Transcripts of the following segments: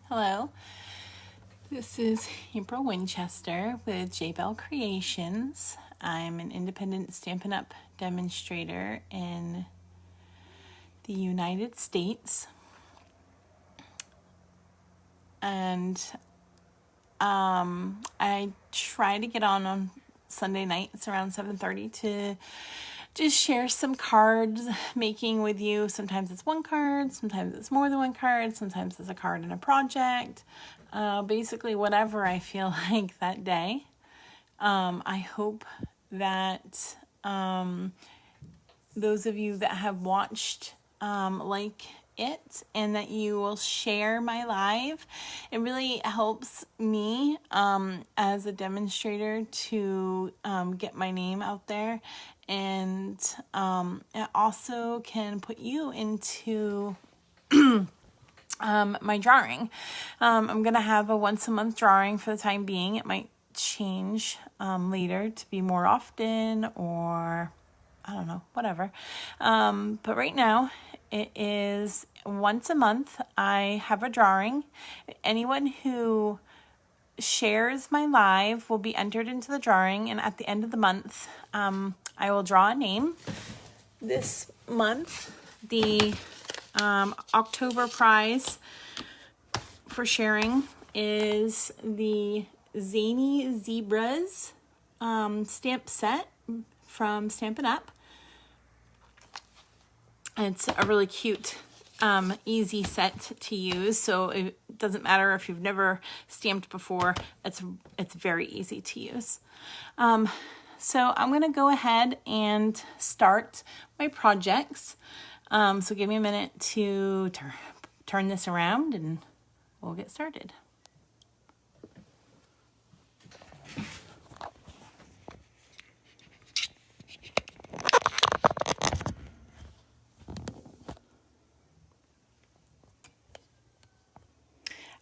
Hello, this is April Winchester with J Bell Creations. I'm an independent Stampin' Up! Demonstrator in the United States. And I try to get on Sunday nights around 7:30 to just share some cards making with you. Sometimes it's one card, sometimes it's more than one card, sometimes it's a card in a project. Basically whatever I feel like that day. I hope that those of you that have watched like it, and that you will share my live. It really helps me as a demonstrator to get my name out there, and it also can put you into my drawing. I'm gonna have a once a month drawing for the time being. It might change later to be more often, or I don't know, whatever. But right now it is once a month. I have a drawing. Anyone who shares my live will be entered into the drawing, and at the end of the month, I will draw a name. This month, the October prize for sharing is the Zany Zebras stamp set from Stampin' Up! It's a really cute, easy set to use, so it doesn't matter if you've never stamped before. It's very easy to use. So I'm going to go ahead and start my projects. So give me a minute to turn this around and we'll get started.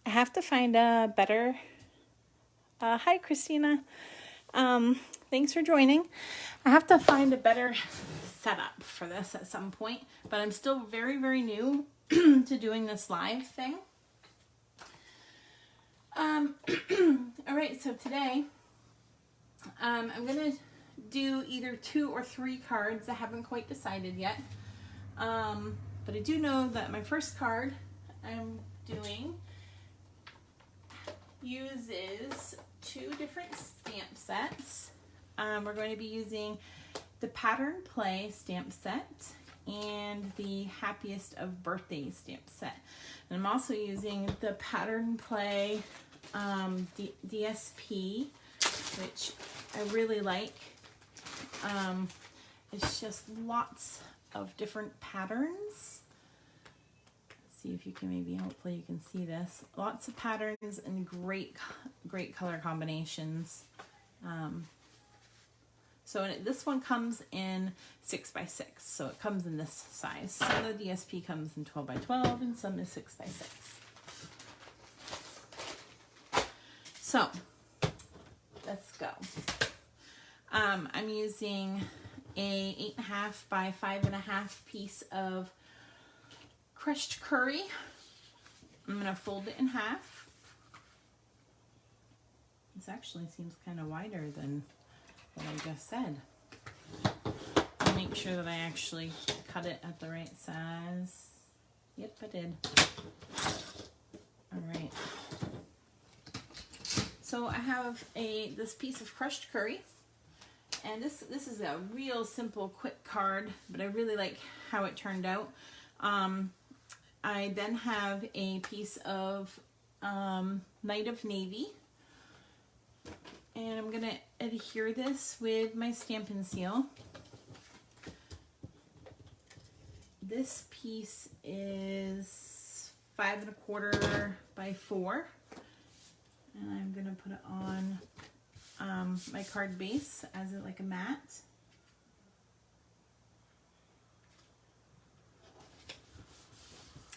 I have to find a better, hi Christina, thanks for joining. I have to find a better setup for this at some point, but I'm still very, very new to doing this live thing. All right, so today I'm going to do either 2 or 3 cards. I haven't quite decided yet, but I do know that my first card I'm doing uses 2 different stamp sets. We're going to be using the Pattern Play stamp set and the Happiest of Birthdays stamp set. And I'm also using the Pattern Play DSP, which I really like. It's just lots of different patterns. See if you can hopefully you can see this. Lots of patterns and great color combinations. So this one comes in 6x6, so it comes in this size. Some of the DSP comes in 12x12 and some is 6x6. So let's go. I'm using a 8.5 by 5.5 piece of crushed curry. I'm going to fold it in half. This actually seems kind of wider than what I just said. I'll make sure that I actually cut it at the right size. Yep, I did. All right. So I have this piece of crushed curry, and this is a real simple, quick card, but I really like how it turned out. I then have a piece of Night of Navy, and I'm going to adhere this with my Stampin' Seal. This piece is 5 1/4 by 4, and I'm going to put it on my card base as like a mat.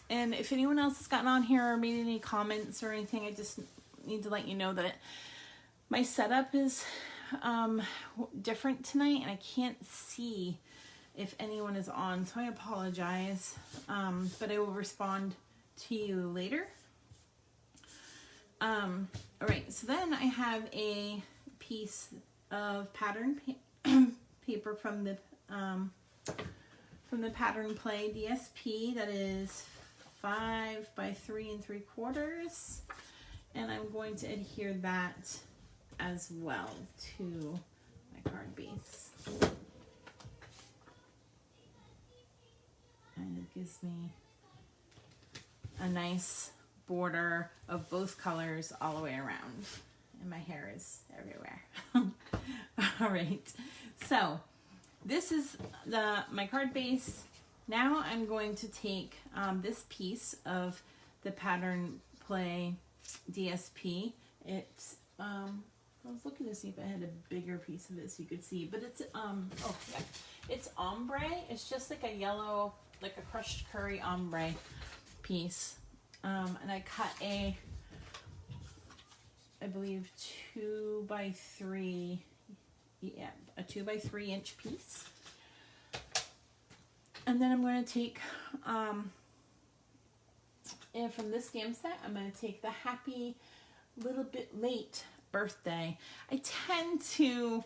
And if anyone else has gotten on here or made any comments or anything, I just need to let you know that my setup is different tonight, and I can't see if anyone is on, so I apologize, but I will respond to you later. All right, so then I have a piece of pattern paper from the Pattern Play DSP that is 5 by 3 3/4, and I'm going to adhere that as well to my card base. And it gives me a nice border of both colors all the way around. And my hair is everywhere. All right, so this is my card base. Now I'm going to take this piece of the Pattern Play DSP. It's I was looking to see if I had a bigger piece of it so you could see, but it's it's ombre. It's just like a yellow, like a crushed curry ombre piece, and I cut I believe 2 by 3, yeah, a 2 by 3 inch piece. And then I'm going to take, and from this stamp set, I'm going to take the Happy Little Bit Late Birthday. I tend to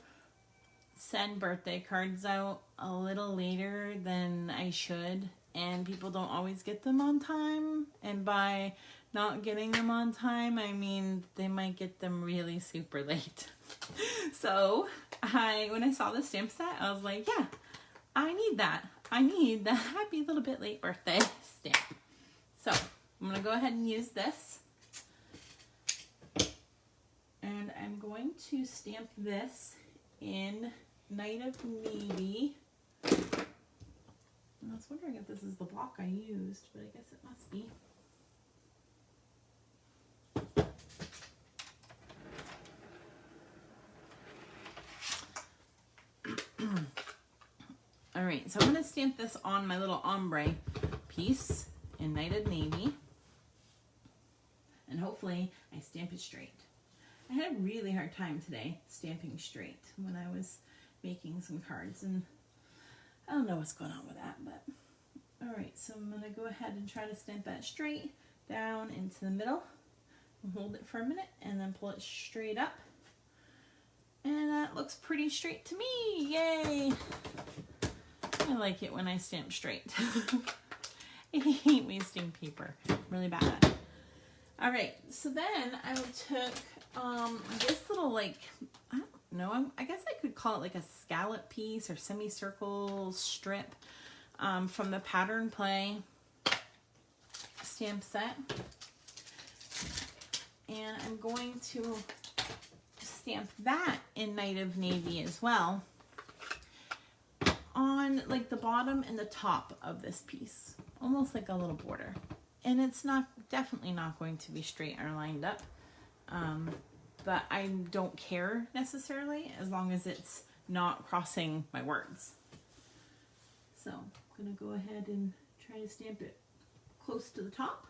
send birthday cards out a little later than I should, and people don't always get them on time. And by not getting them on time, I mean they might get them really super late. So when I saw the stamp set, I was like, yeah, I need that. I need the Happy Little Bit Late Birthday stamp. So I'm going to go ahead and use this. And I'm going to stamp this in Night of Navy. I was wondering if this is the block I used, but I guess it must be. All right, so I'm going to stamp this on my little ombre piece in Night of Navy. And hopefully I stamp it straight. I had a really hard time today stamping straight when I was making some cards, and I don't know what's going on with that, but all right, so I'm going to go ahead and try to stamp that straight down into the middle and hold it for a minute and then pull it straight up. And that looks pretty straight to me. Yay! I like it when I stamp straight. I hate wasting paper really bad. All right, so then I took this little, like, I don't know, I guess I could call it like a scallop piece or semicircle strip from the Pattern Play stamp set. And I'm going to stamp that in Night of Navy as well on like the bottom and the top of this piece, almost like a little border. And it's definitely not going to be straight or lined up, but I don't care necessarily as long as it's not crossing my words. So I'm gonna go ahead and try to stamp it close to the top.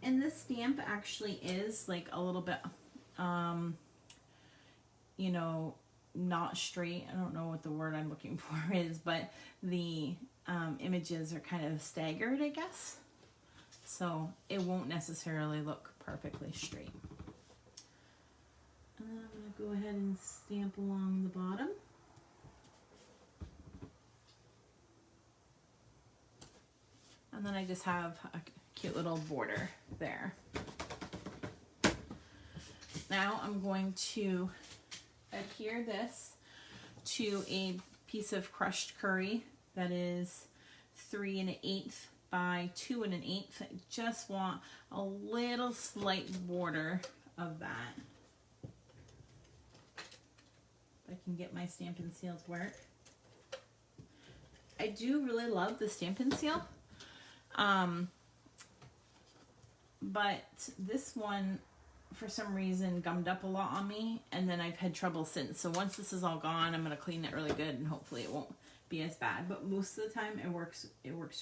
And this stamp actually is like a little bit, you know, not straight. I don't know what the word I'm looking for is, but the images are kind of staggered, I guess. So it won't necessarily look perfectly straight. And then I'm going to go ahead and stamp along the bottom. And then I just have a cute little border there. Now I'm going to adhere this to a piece of crushed curry that is 3 1/8 by 2 1/8. I just want a little slight border of that. If I can get my Stampin' Seal to work. I do really love the Stampin' Seal. But this one, for some reason, gummed up a lot on me, and then I've had trouble since. So once this is all gone, I'm going to clean it really good, and hopefully it won't be as bad. But most of the time, it works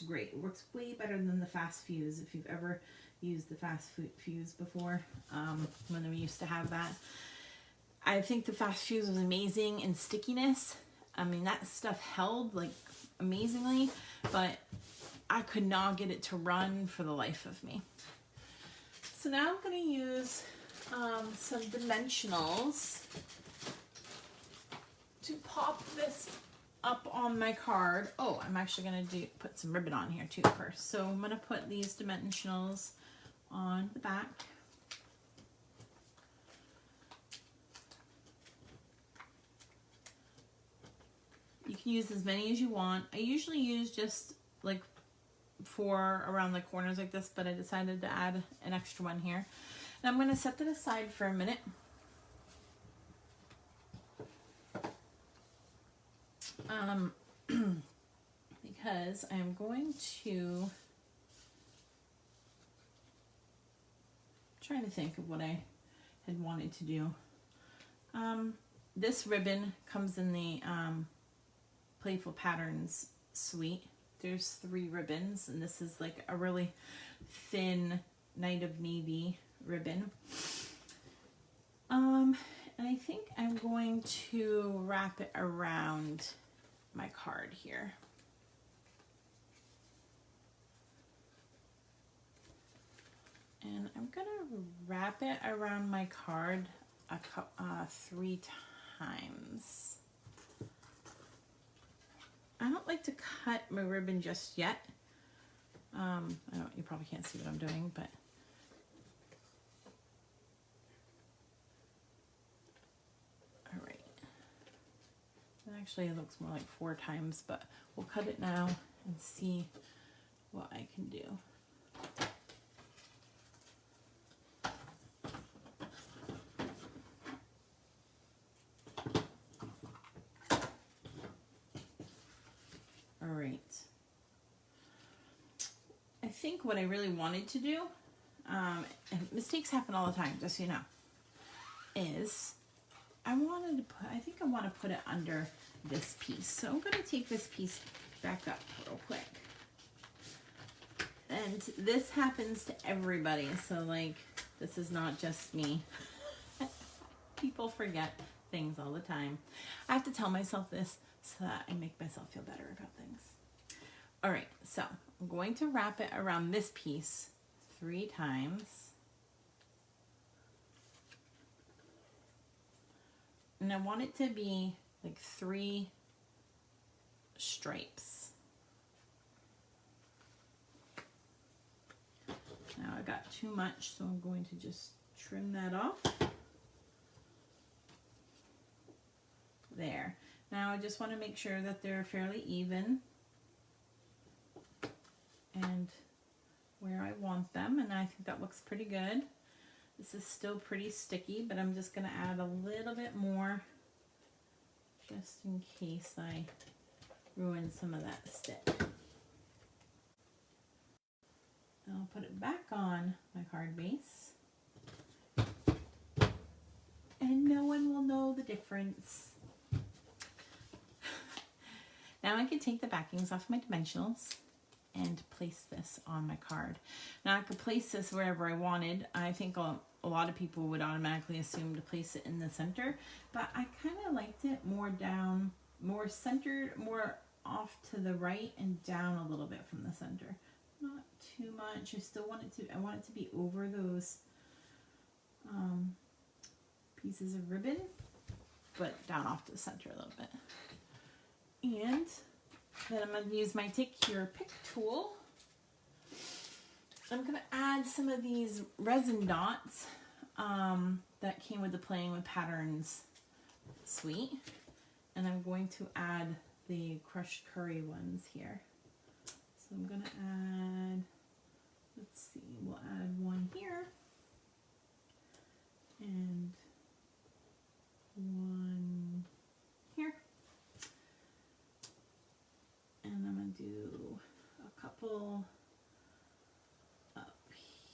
great. It works way better than the Fast Fuse, if you've ever used the Fast Fuse before, when we used to have that. I think the Fast Fuse was amazing in stickiness. I mean, that stuff held like amazingly, but I could not get it to run for the life of me. So now I'm going to use some dimensionals to pop this up on my card. Oh, I'm actually going to put some ribbon on here too first. So I'm going to put these dimensionals on the back. You can use as many as you want. I usually use just like 4 around the corners like this, but I decided to add an extra one here. And I'm going to set that aside for a minute. Because I'm going to trying to think of what I had wanted to do. This ribbon comes in the Playful Patterns suite. There's 3 ribbons, and this is like a really thin Night of Navy ribbon. And I think I'm going to wrap it around my card here. And I'm gonna wrap it around my card 3 times. I don't like to cut my ribbon just yet. You probably can't see what I'm doing, but all right. Actually, it looks more like 4 times, but we'll cut it now and see what I can do. All right. I think what I really wanted to do, and mistakes happen all the time, just so you know, is I want to put it under this piece. So I'm going to take this piece back up real quick. And this happens to everybody. So like, this is not just me. People forget things all the time. I have to tell myself this so that I make myself feel better about things. All right, so I'm going to wrap it around this piece 3 times. And I want it to be like 3 stripes. Now I got too much, so I'm going to just trim that off. There. Now I just want to make sure that they're fairly even and where I want them, and I think that looks pretty good. This is still pretty sticky, but I'm just going to add a little bit more just in case I ruin some of that stick. I'll put it back on my card base, and no one will know the difference. Now I can take the backings off my dimensionals and place this on my card. Now I could place this wherever I wanted. I think a lot of people would automatically assume to place it in the center, but I kind of liked it more down, more centered, more off to the right and down a little bit from the center. Not too much. I want it to be over those pieces of ribbon, but down off to the center a little bit. And then I'm going to use my Take Your Pick tool. I'm going to add some of these resin dots that came with the Playing with Patterns suite. And I'm going to add the crushed curry ones here. So I'm going to add, let's see, we'll add one here. And one here. And I'm going to do a couple up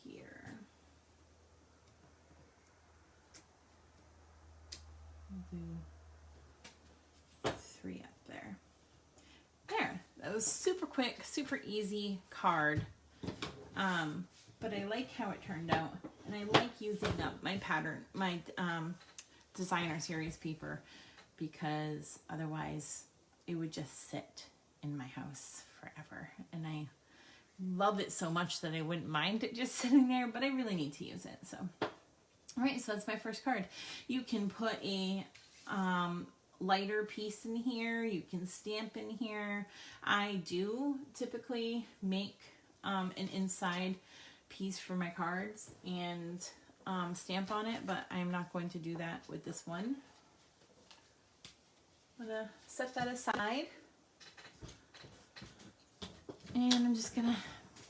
here. I'll do 3 up there. There, that was super quick, super easy card. But I like how it turned out. And I like using up my pattern, my designer series paper, because otherwise it would just sit in my house forever. And I love it so much that I wouldn't mind it just sitting there, but I really need to use it. So, all right, so that's my first card. You can put a lighter piece in here. You can stamp in here. I do typically make an inside piece for my cards and stamp on it, but I'm not going to do that with this one. I'm gonna set that aside, and I'm just gonna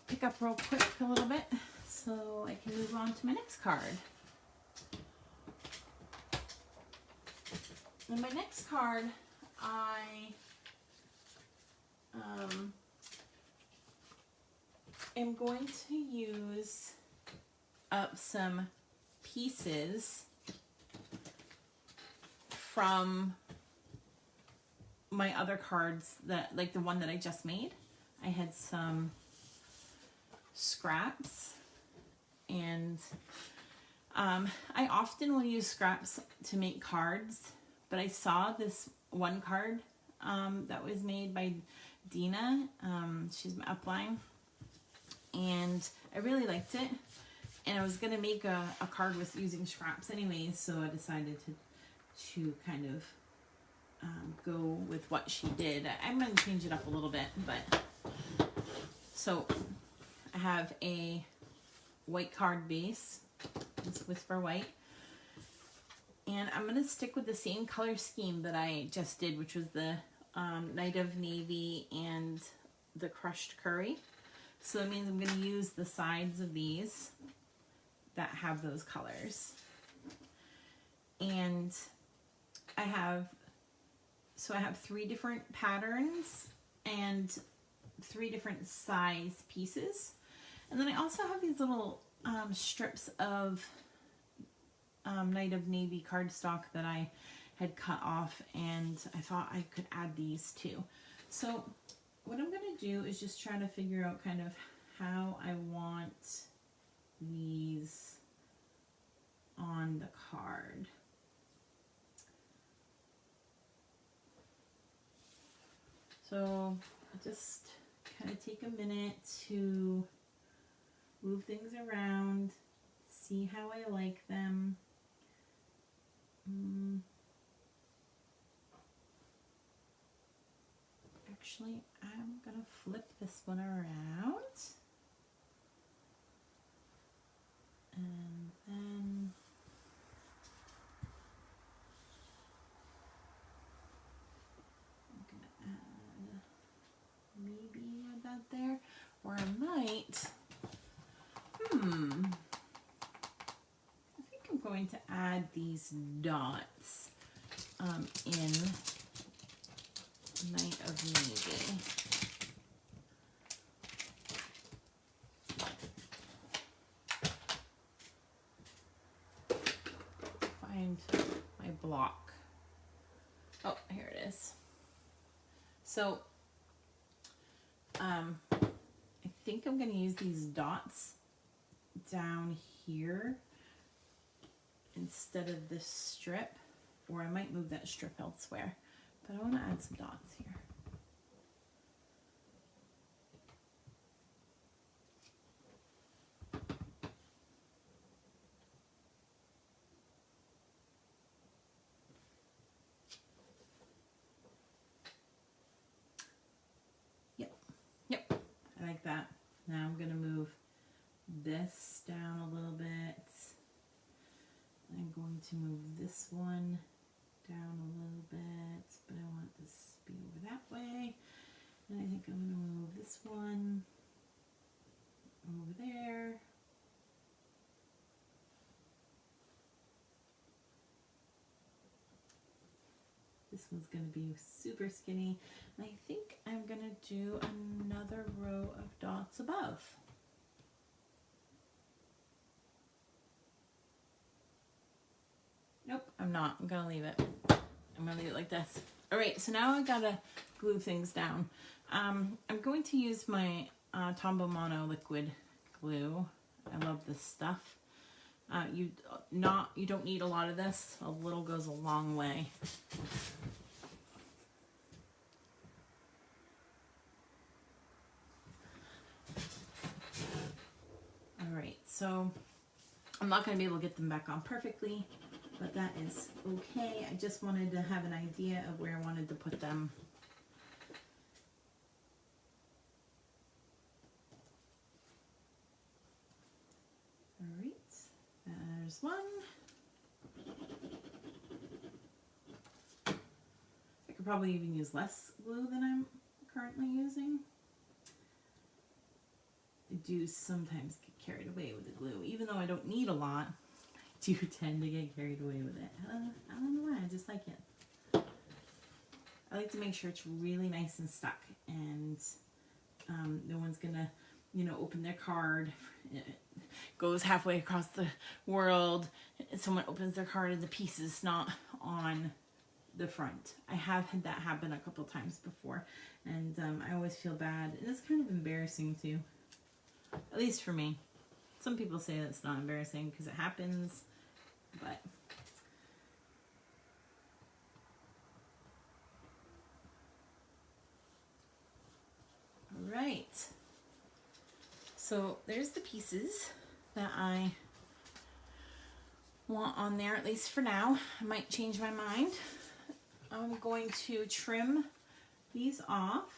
pick up real quick a little bit so I can move on to my next card. And my next card, I am going to use up some pieces from my other cards, that, like the one that I just made. I had some scraps, and I often will use scraps to make cards, but I saw this one card that was made by Dina. She's my upline, and I really liked it, and I was gonna make a card with using scraps anyways, so I decided to kind of go with what she did. I'm gonna change it up a little bit, but so I have a white card base. It's Whisper White, and I'm gonna stick with the same color scheme that I just did, which was the Night of Navy and the Crushed Curry. So that means I'm gonna use the sides of these that have those colors, and I have 3 different patterns and 3 different size pieces. And then I also have these little strips of Night of Navy cardstock that I had cut off, and I thought I could add these too. So what I'm going to do is just try to figure out kind of how I want these on the card. So just kind of take a minute to move things around, see how I like them. Actually, I'm gonna flip this one around, and then add that there, or I might, I think I'm going to add these dots in Night of Navy. Find my block. Oh, here it is. So I think I'm going to use these dots down here instead of this strip, or I might move that strip elsewhere, but I want to add some dots here. Yep, I like that. Now I'm going to move this down a little bit. I'm going to move this one down a little bit, but I want this to be over that way. And I think I'm going to move this one over there. This one's going to be super skinny. And I think I'm going to do another row of dots above. Nope, I'm not. I'm going to leave it. I'm going to leave it like this. All right, so now I got to glue things down. I'm going to use my Tombow Mono liquid glue. I love this stuff. You don't need a lot of this. A little goes a long way. All right, so I'm not going to be able to get them back on perfectly, but that is okay. I just wanted to have an idea of where I wanted to put them. All right, there's one. I could probably even use less glue than I'm currently using. I do sometimes get carried away with the glue. Even though I don't need a lot, I do tend to get carried away with it. I don't know why, I just like it. I like to make sure it's really nice and stuck, and no one's gonna, open their card. It goes halfway across the world, and someone opens their card and the piece is not on the front. I have had that happen a couple times before, and I always feel bad, and it's kind of embarrassing too. At least for me. Some people say that's not embarrassing because it happens, but all right. So there's the pieces that I want on there, at least for now. I might change my mind. I'm going to trim these off.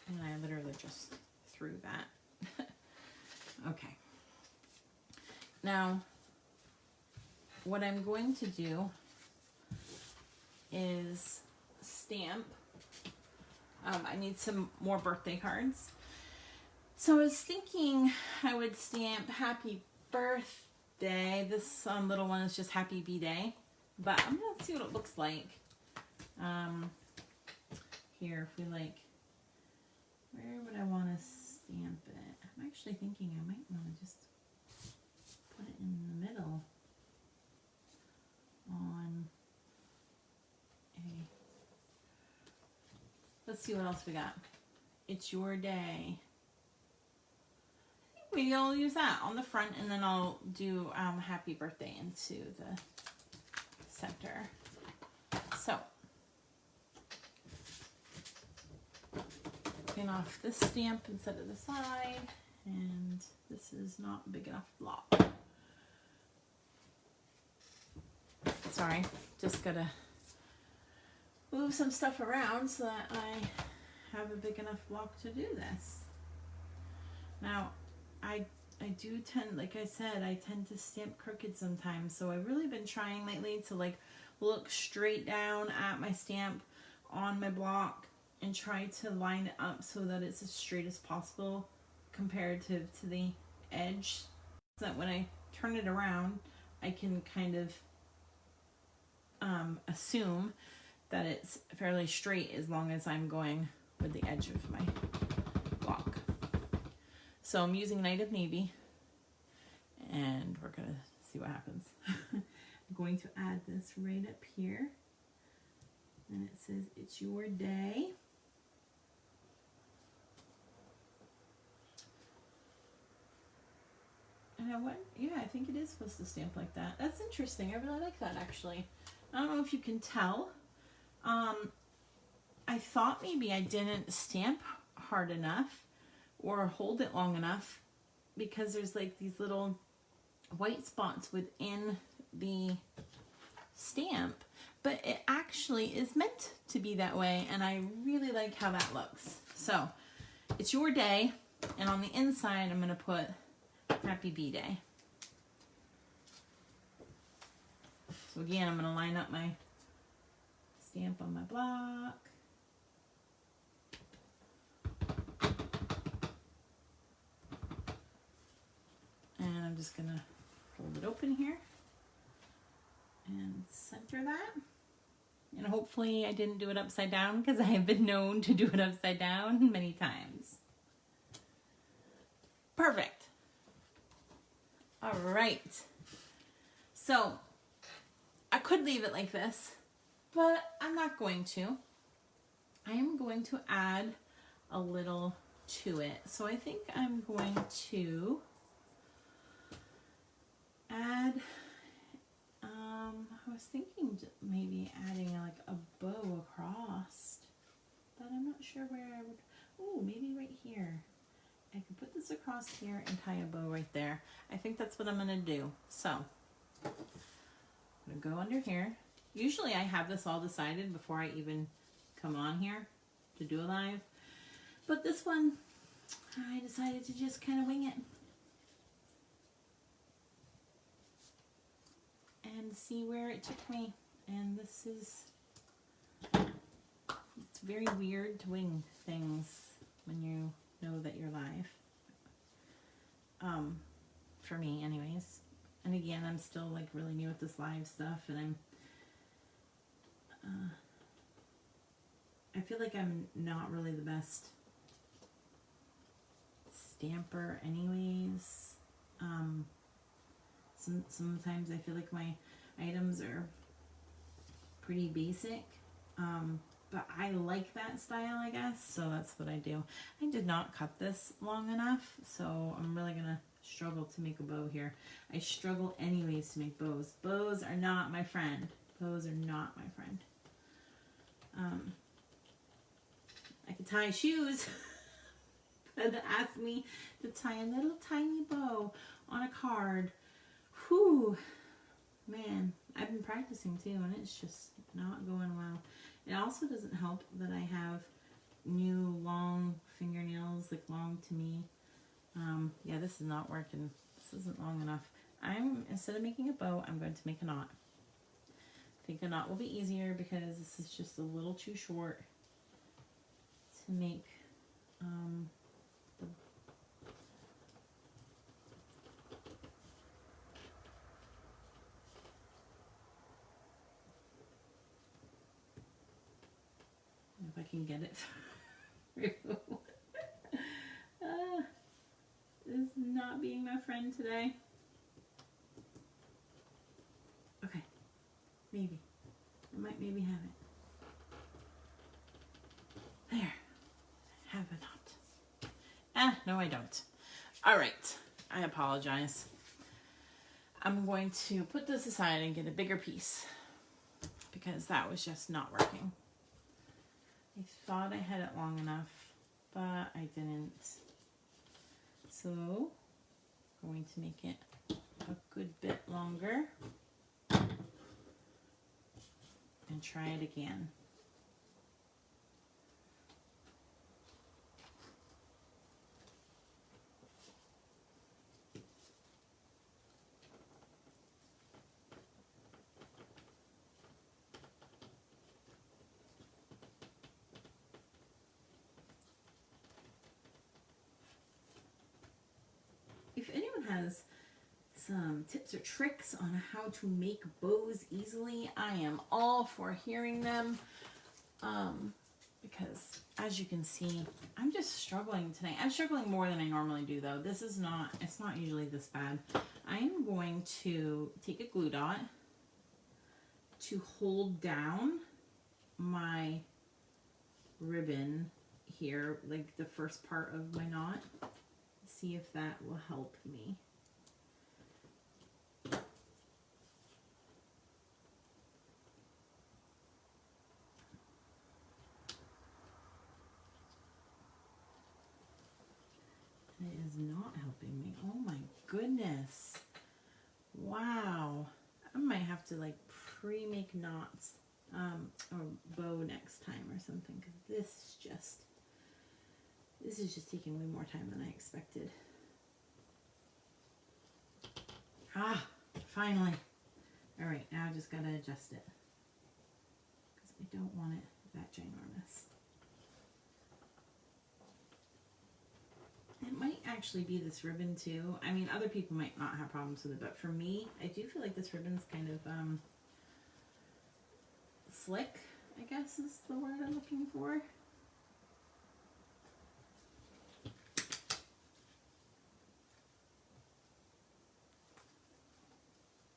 And I literally just threw that. Okay. Now, what I'm going to do is stamp. I need some more birthday cards. So I was thinking I would stamp happy birthday. This little one is just happy B-Day. But I'm going to see what it looks like. Here, if we like, where would I want to stamp it? I'm actually thinking I might want to just put it in the middle on a, let's see what else we got. It's your day. I think we'll use that on the front, and then I'll do happy birthday into the center. So, taking off this stamp instead of the side, and this is not big enough block. Sorry, just gotta move some stuff around so that I have a big enough block to do this. Now, I do tend, like I said, I tend to stamp crooked sometimes, so I've really been trying lately to like look straight down at my stamp on my block and try to line it up so that it's as straight as possible comparative to the edge, so that when I turn it around, I can kind of assume that it's fairly straight as long as I'm going with the edge of my block. So I'm using Night of Navy, and we're gonna see what happens. I'm going to add this right up here, and it says it's your day. And I think it is supposed to stamp like that. That's interesting. I really like that, actually. I don't know if you can tell. I thought maybe I didn't stamp hard enough or hold it long enough, because there's like these little white spots within the stamp, but it actually is meant to be that way, and I really like how that looks. So it's your day, and on the inside I'm going to put Happy B-Day. So again, I'm going to line up my stamp on my block. And I'm just going to hold it open here and center that. And hopefully I didn't do it upside down, because I have been known to do it upside down many times. Perfect. All right. So I could leave it like this, but I'm not going to. I am going to add a little to it. So I think I'm going to add, I was thinking maybe adding like a bow across, but I'm not sure where I would. Oh, maybe right here. I could put this across here and tie a bow right there. I think that's what I'm gonna do. So I'm gonna go under here. Usually I have this all decided before I even come on here to do a live, but this one I decided to just kind of wing it and see where it took me. And this is, it's very weird to wing things when you know that you're live. For me anyways. And again, I'm still like really new at this live stuff, and I feel like I'm not really the best stamper anyways. Sometimes I feel like my items are pretty basic, but I like that style, I guess, so that's what I do. I did not cut this long enough, so I'm really gonna struggle to make a bow here. I struggle anyways to make bows. Bows are not my friend. Bows are not my friend. I could tie shoes, but ask me to tie a little tiny bow on a card. Whew, man, I've been practicing too, and it's just not going well. It also doesn't help that I have new long fingernails, like long to me. Yeah, this is not working. This isn't long enough. Instead of making a bow, I'm going to make a knot. I think a knot will be easier because this is just a little too short to make if I can get it through. This is not being my friend today. Okay, maybe. I might maybe have it. There. Have a knot. No I don't. Alright, I apologize. I'm going to put this aside and get a bigger piece because that was just not working. I thought I had it long enough, but I didn't. So, I'm going to make it a good bit longer and try it again. If anyone has some tips or tricks on how to make bows easily, I am all for hearing them. Because as you can see, I'm just struggling today. I'm struggling more than I normally do though. It's not usually this bad. I'm going to take a glue dot to hold down my ribbon here, like the first part of my knot. See if that will help me. It is not helping me. Oh my goodness. Wow. I might have to like pre-make knots or bow next time or something, because this is just taking way more time than I expected. Ah, finally. All right, now I just gotta adjust it because I don't want it that ginormous. It might actually be this ribbon too. I mean, other people might not have problems with it, but for me, I do feel like this ribbon's kind of slick, I guess is the word I'm looking for.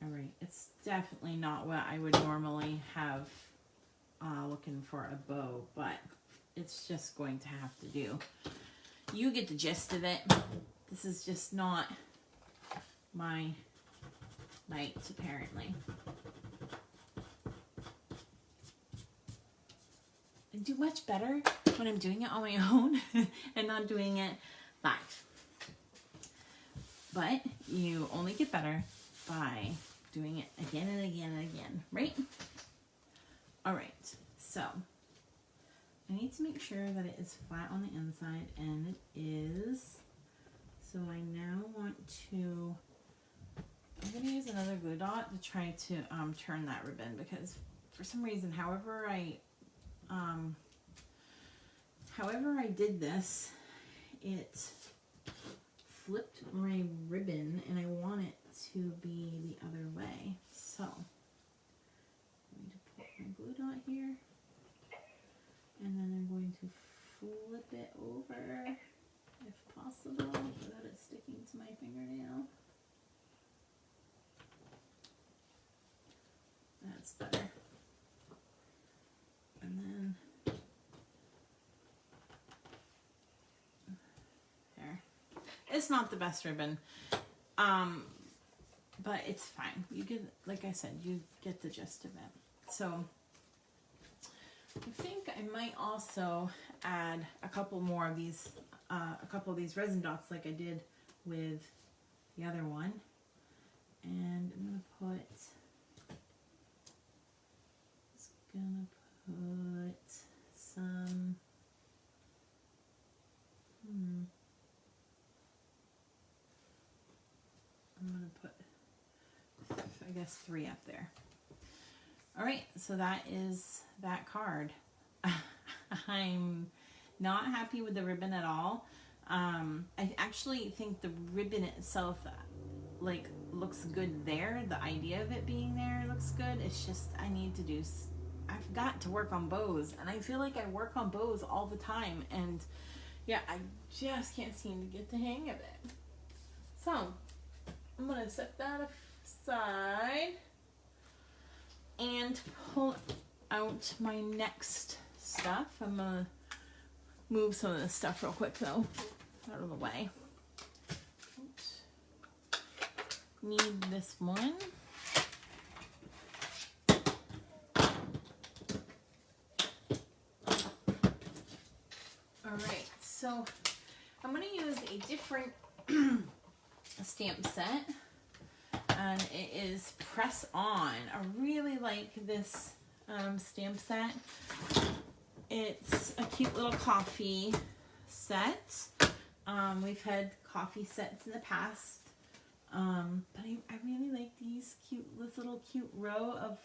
All right, it's definitely not what I would normally have looking for a bow, but it's just going to have to do. You get the gist of it. This is just not my night, apparently. I do much better when I'm doing it on my own and not doing it live. But you only get better by doing it again and again and again, right? All right, so I need to make sure that it is flat on the inside, and it is. So I now want to, I'm going to use another glue dot to try to turn that ribbon, because for some reason, however I did this, it flipped my ribbon, and I want it to be the other way. So I'm going to put my glue dot here, and then I'm going to flip it over if possible without it sticking to my fingernail. That's better. And then there. It's not the best ribbon, but it's fine. You get, like I said, you get the gist of it. So I think I might also add a couple more of these, resin dots like I did with the other one. And I'm gonna put some, I'm gonna put, I guess, 3 up there. All right, so that is that card. I'm not happy with the ribbon at all. I actually think the ribbon itself, like, looks good there. The idea of it being there looks good. It's just I need to do, I've got to work on bows, and I feel like I work on bows all the time, and yeah, I just can't seem to get the hang of it. So I'm gonna set that aside and pull out my next stuff. I'm gonna move some of this stuff real quick though, out of the way. Oops. Need this one. All right, so I'm gonna use a different stamp set, and it is Press On. I really like this stamp set. It's a cute little coffee set. We've had coffee sets in the past, but I really like this little cute row of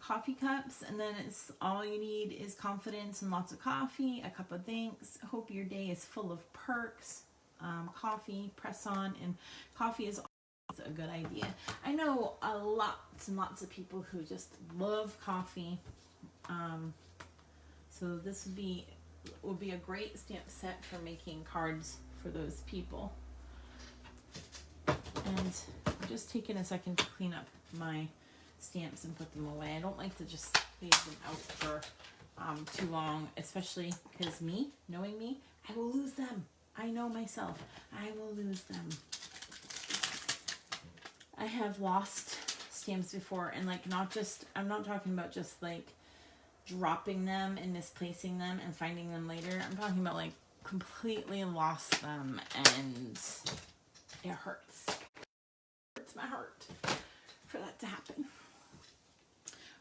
coffee cups, and then it's all you need is confidence and lots of coffee, a cup of thanks. Hope your day is full of perks. Coffee, Press On, and coffee is always a good idea. I know lots and lots of people who just love coffee, so this would be a great stamp set for making cards for those people. And I'm just taking a second to clean up my stamps and put them away. I don't like to just leave them out for too long, especially because knowing me, I will lose them. I know myself. I will lose them. I have lost stamps before, and like I'm not talking about just like dropping them and misplacing them and finding them later. I'm talking about like completely lost them, and it hurts. It hurts my heart for that to happen.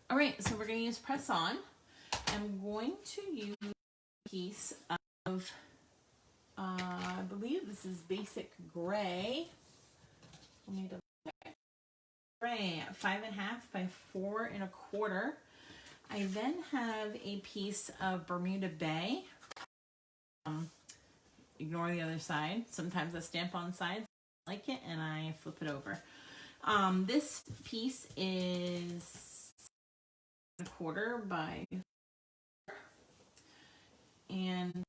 All right, so we're going to use Press On. I'm going to use a piece of, I believe this is Basic Gray. Let me double check. Gray, 5.5 by 4 1/4. I then have a piece of Bermuda Bay. Ignore the other side. Sometimes I stamp on sides, I like it, and I flip it over. This piece is 1/4 by 4, and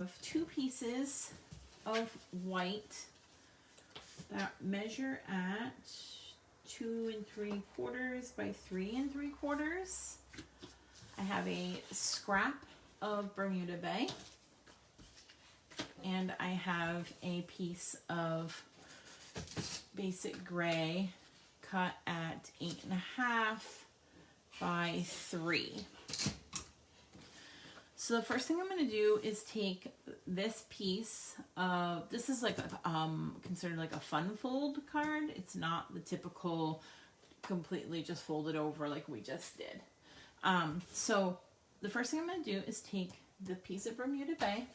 I have 2 pieces of white that measure at 2 3/4 by 3 3/4. I have a scrap of Bermuda Bay, and I have a piece of basic gray cut at 8.5 by 3. So the first thing I'm going to do is take this piece of, this is like considered like a fun fold card. It's not the typical completely just folded over like we just did. So the first thing I'm going to do is take the piece of Bermuda Bay,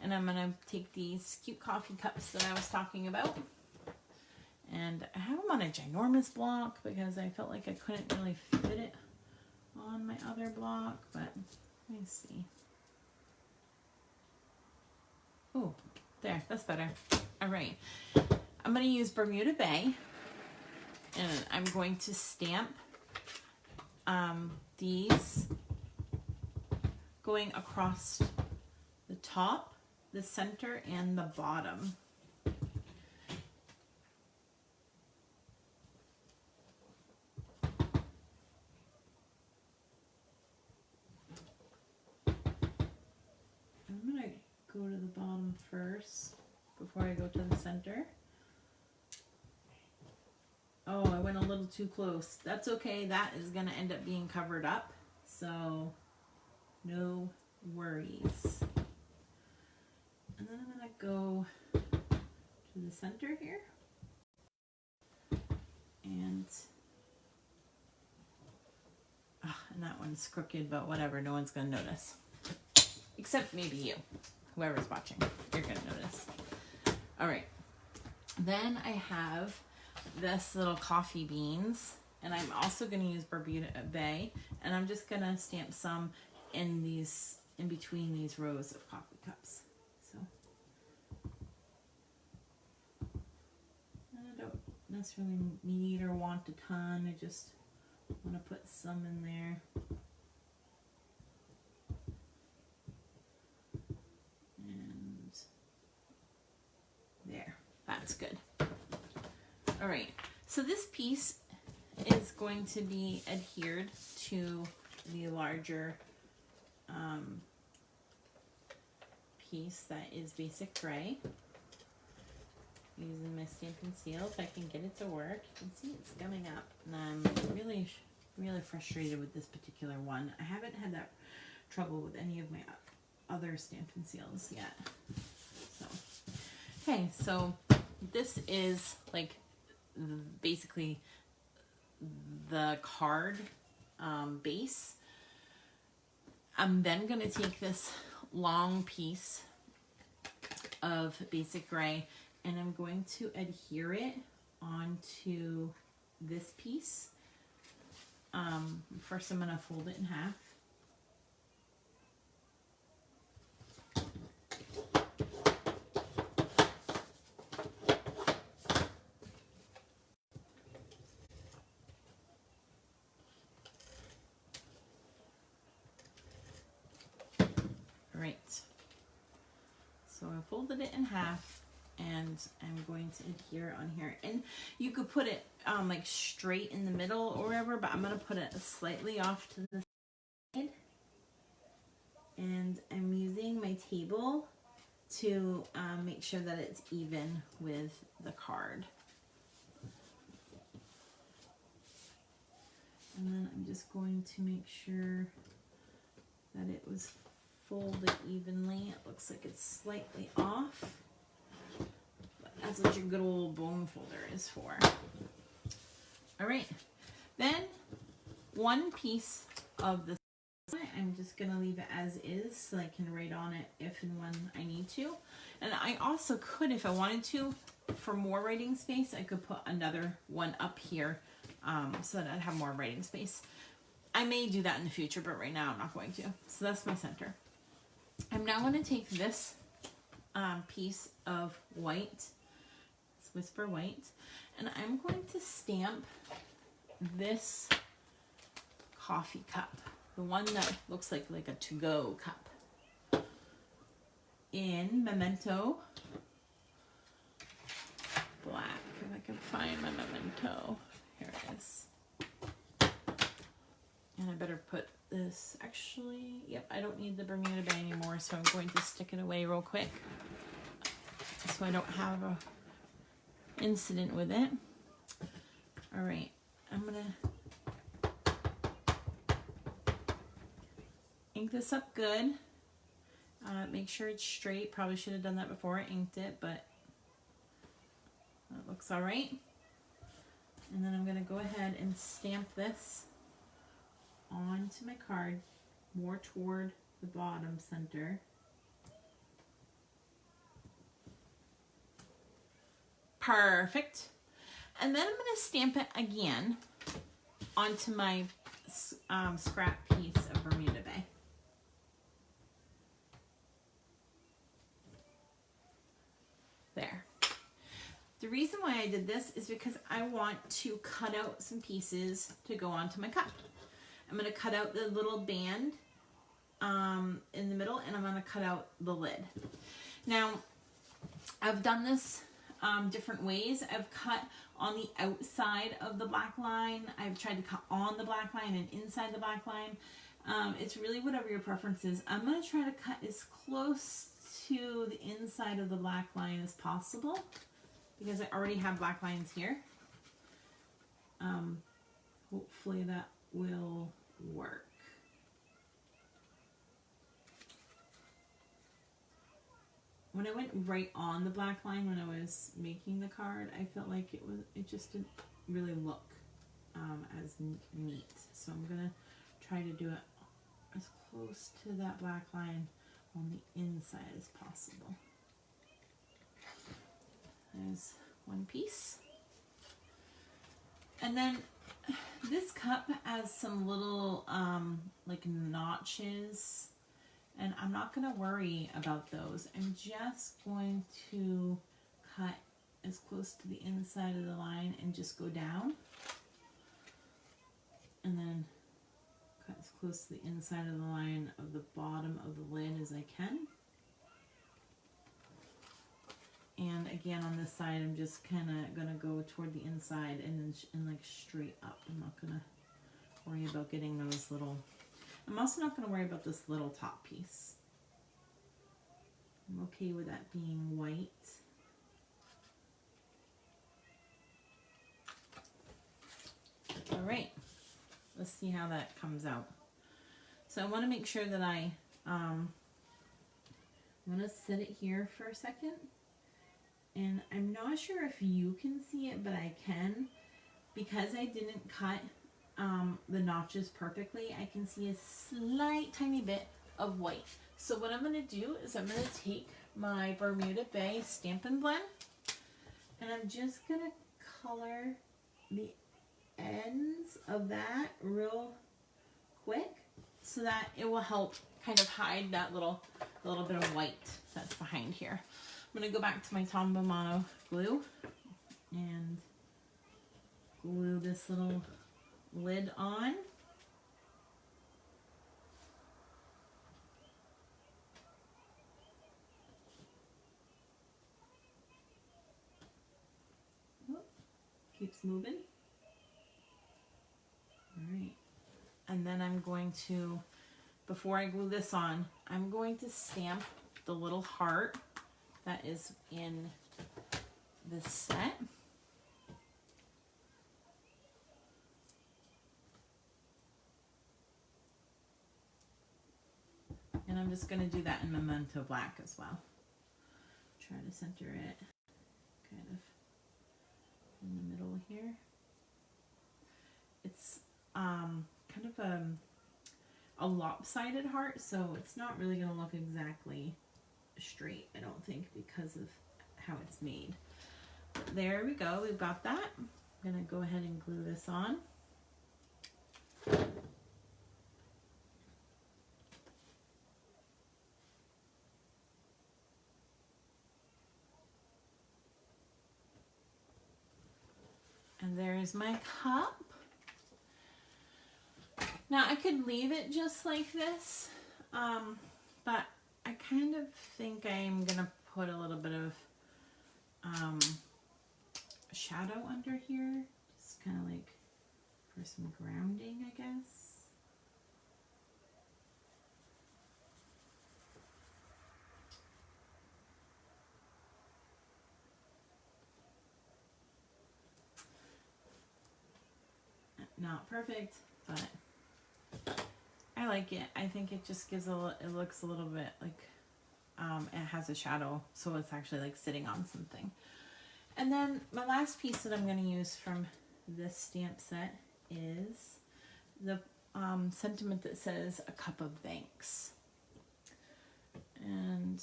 and I'm going to take these cute coffee cups that I was talking about, and I have them on a ginormous block because I felt like I couldn't really fit it on my other block, but let me see. Oh, there, that's better. All right. I'm going to use Bermuda Bay, and I'm going to stamp these going across the top, the center, and the bottom. I'm going to go to the bottom first before I go to the center. Oh, I went a little too close. That's okay. That is going to end up being covered up, so no worries. And then I'm going to go to the center here. And that one's crooked, but whatever. No one's going to notice. Except maybe you. Whoever's watching. You're going to notice. All right. Then I have this little coffee beans, and I'm also going to use Bermuda Bay, and I'm just going to stamp some in between these rows of coffee cups. So I don't necessarily need or want a ton. I just want to put some in there. And there, that's good. All right, so this piece is going to be adhered to the larger piece that is basic gray. Using my Stampin' Seal, if I can get it to work. You can see it's coming up, and I'm really frustrated with this particular one. I haven't had that trouble with any of my other Stampin' Seals yet. So, okay, so this is like basically the card base. I'm then going to take this long piece of basic gray, and I'm going to adhere it onto this piece. First I'm going to fold it in half. Right, so I folded it in half, and I'm going to adhere on here, and you could put it like straight in the middle or wherever, but I'm going to put it slightly off to the side, and I'm using my table to make sure that it's even with the card. And then I'm just going to make sure that it was folded evenly. It looks like it's slightly off, but that's what your good old bone folder is for. All right, then one piece of this, I'm just gonna leave it as is so I can write on it if and when I need to. And I also could, if I wanted to, for more writing space, I could put another one up here so that I'd have more writing space. I may do that in the future, but right now I'm not going to. So that's my center. I'm now going to take this piece of white, this Whisper White, and I'm going to stamp this coffee cup, the one that looks like a to-go cup, in Memento Black. If I can find my Memento guys. And I better put this, actually, yep, I don't need the Bermuda Bay anymore, so I'm going to stick it away real quick so I don't have a incident with it. All right, I'm gonna ink this up good. Make sure it's straight. Probably should have done that before I inked it, but that looks all right. And then I'm gonna go ahead and stamp this onto my card more toward the bottom center. Perfect. And then I'm going to stamp it again onto my scrap piece of Bermuda Bay. There. The reason why I did this is because I want to cut out some pieces to go onto my cup. I'm going to cut out the little band in the middle, and I'm going to cut out the lid. Now, I've done this different ways. I've cut on the outside of the black line. I've tried to cut on the black line and inside the black line. It's really whatever your preference is. I'm going to try to cut as close to the inside of the black line as possible because I already have black lines here. Hopefully that will work. When I went right on the black line when I was making the card, I felt like it just didn't really look as neat. So I'm gonna try to do it as close to that black line on the inside as possible. There's one piece. And then this cup has some little like notches, and I'm not going to worry about those. I'm just going to cut as close to the inside of the line and just go down. And then cut as close to the inside of the line of the bottom of the lid as I can. And again, on this side, I'm just kind of going to go toward the inside and then like straight up. I'm not going to worry about getting those little... I'm also not going to worry about this little top piece. I'm okay with that being white. All right, let's see how that comes out. So I want to make sure that I'm going to set it here for a second. And I'm not sure if you can see it, but I can. Because I didn't cut the notches perfectly, I can see a slight tiny bit of white. So what I'm going to do is I'm going to take my Bermuda Bay Stampin' Blend, and I'm just going to color the ends of that real quick so that it will help kind of hide that little bit of white that's behind here. I'm going to go back to my Tombow Mono glue and glue this little lid on. Keeps moving. All right. And then I'm going to, before I glue this on, I'm going to stamp the little heart that is in this set. And I'm just going to do that in Memento Black as well. Try to center it kind of in the middle here. It's kind of a lopsided heart, so it's not really going to look exactly straight, I don't think, because of how it's made. But there we go, we've got that. I'm going to go ahead and glue this on. And there's my cup. Now I could leave it just like this, but I kind of think I'm gonna put a little bit of shadow under here, just kind of like for some grounding, I guess. Not perfect, but I like it. I think it just gives it looks a little bit like it has a shadow, so it's actually like sitting on something. And then my last piece that I'm going to use from this stamp set is the sentiment that says "A Cup of Thanks," and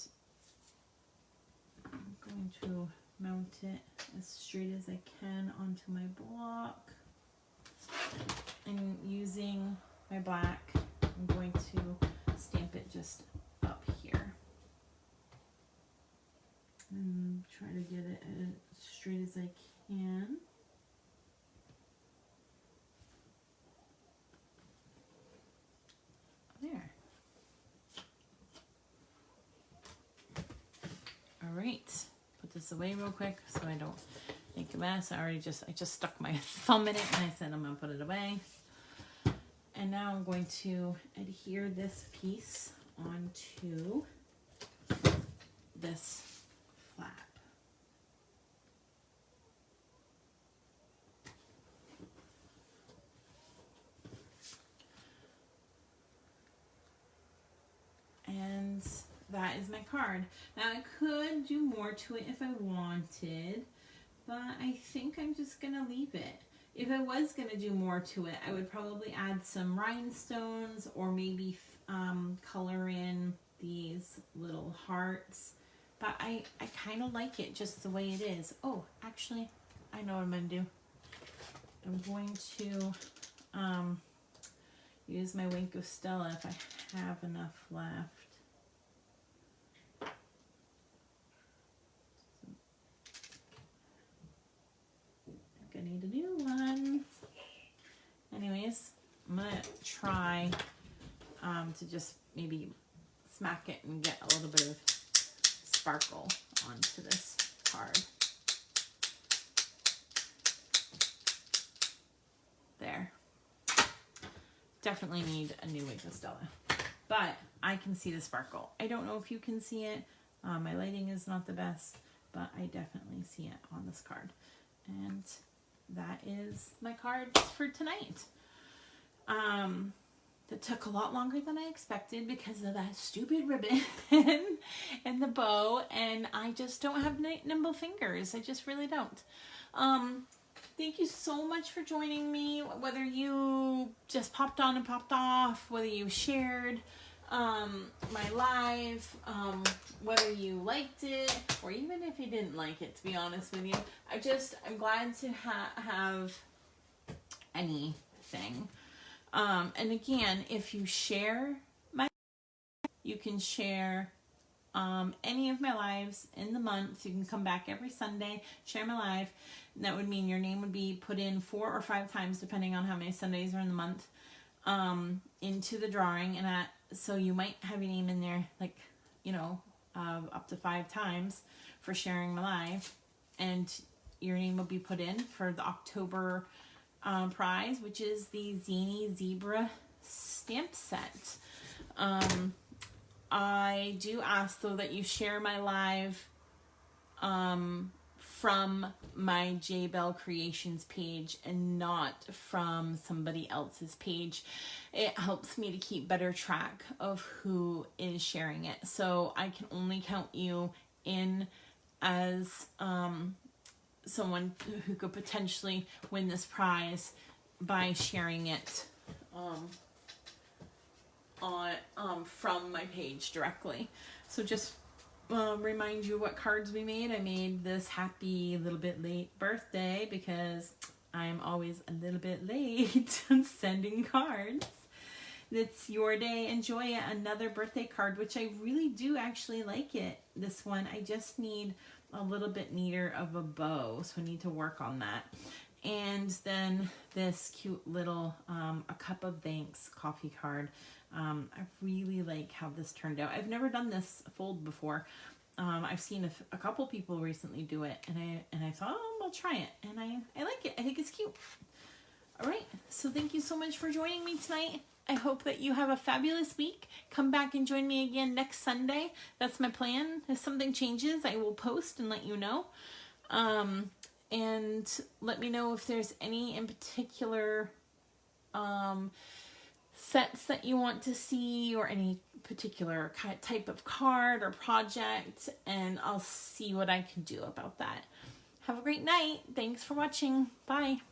I'm going to mount it as straight as I can onto my block. And using my black, I'm going to stamp it just up here and try to get it as straight as I can. There. All right, put this away real quick so I don't make a mess. I just stuck my thumb in it and I said I'm gonna put it away. And now I'm going to adhere this piece onto this flap. And that is my card. Now I could do more to it if I wanted, but I think I'm just gonna leave it. If I was gonna do more to it, I would probably add some rhinestones or maybe color in these little hearts. But I kind of like it just the way it is. Oh, actually, I know what I'm gonna do. I'm going to use my Wink of Stella if I have enough left. I think I need a new one. Anyways, I'm gonna try to just maybe smack it and get a little bit of sparkle onto this card. There. Definitely need a new Wink of Stella, but I can see the sparkle. I don't know if you can see it. My lighting is not the best, but I definitely see it on this card. And that is my cards for tonight. That took a lot longer than I expected because of that stupid ribbon and the bow, and I just don't have nimble fingers. I just really don't. Thank you so much for joining me, whether you just popped on and popped off, whether you shared my live, whether you liked it, or even if you didn't like it, to be honest with you. I'm glad to have anything. And again, if you share you can share any of my lives in the month. You can come back every Sunday, share my live, and that would mean your name would be put in 4 or 5 times, depending on how many Sundays are in the month, into the drawing. And so you might have your name in there, like, up to 5 times for sharing my live, and your name will be put in for the October prize, which is the Zany Zebra stamp set. I do ask, though, that you share my live from my J Bell Creations page and not from somebody else's page. It helps me to keep better track of who is sharing it. So I can only count you in as someone who could potentially win this prize by sharing it from my page directly. So just remind you what cards we made. I made this happy little bit late birthday because I'm always a little bit late sending cards. It's your day, enjoy it. Another birthday card, which I really do actually like it. This one, I just need a little bit neater of a bow, so I need to work on that. And then this cute little A Cup of Thanks coffee card. I really like how this turned out. I've never done this fold before. I've seen a couple people recently do it, and I thought, oh, I'll try it, and I like it. I think it's cute. All right, so thank you so much for joining me tonight. I hope that you have a fabulous week. Come back and join me again next Sunday. That's my plan. If something changes, I will post and let you know. And let me know if there's any in particular sets that you want to see, or any particular type of card or project, and I'll see what I can do about that. Have a great night. Thanks for watching. Bye.